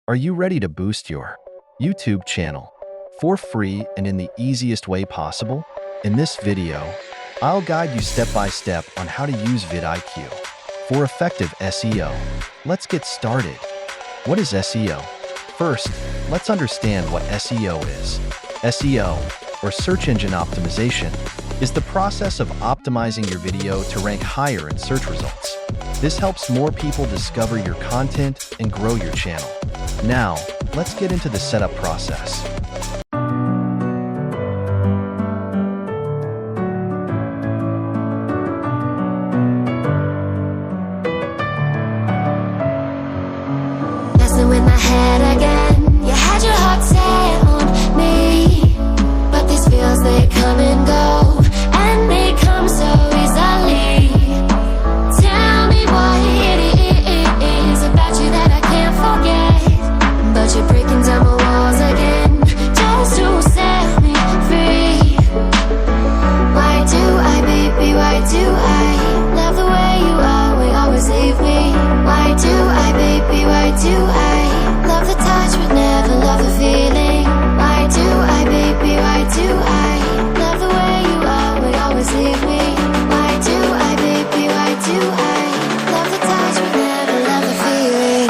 Are you ready to boost your YouTube channel for free and in the easiest way possible? In this video, I'll guide you step by step on how to use Vidiq for effective SEO. Let's get started. What is SEO? First, let's understand what SEO is. SEO, or search engine optimization, is the process of optimizing your video to rank higher in search results. This helps more people discover your content and grow your channel. Now, let's get into the setup process. Messing with my head again. You had your heart set on me, but these feels, they come and go, and they come so easily. Tell me what it is about you that I can't forget, but you're breaking down my walls again just to set me free. Why do I, baby, why do I love the way you always leave me? Why do I, baby, why do I love the touch but never love the feeling? Why do I, baby, why do I love the way you always leave me? Why do I, baby, why do I love the touch but never love the feeling?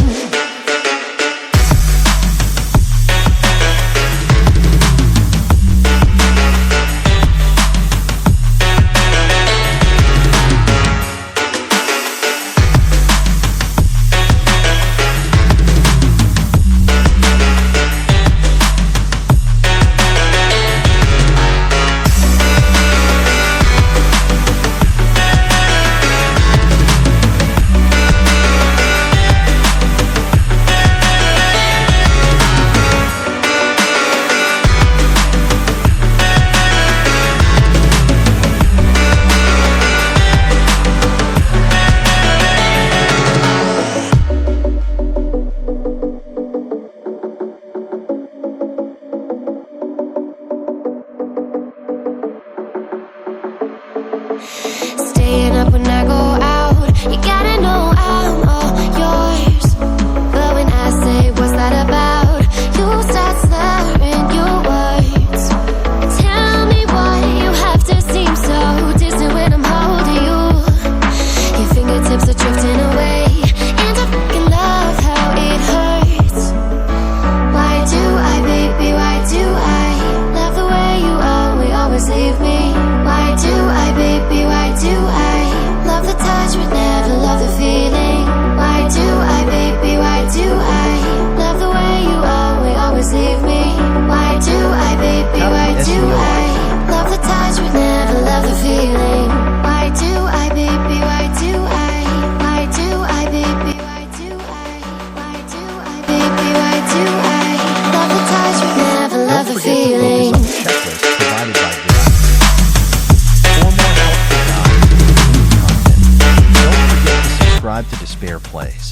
Staying up when I go out, you gotta know I'm all yours. But when I say what's that about, you start slurring your words. Tell me why you have to seem so distant when I'm holding you. Your fingertips are drifting away, and I fucking love how it hurts. Why do I, baby, why do I love the way you always leave me? Why do I, baby, why do I love the touch but never love the feeling? Why do I, baby, why do I love the way you always leave me? Why do I, baby, why do I love the touch but never love the feeling? Why do I, baby, why do I baby, why do I baby, why do I love the touch but never love the feeling? Don't forget to focus on the checklist provided by Vidiq. For more helpful guides and content, don't forget to subscribe to Despair Plays.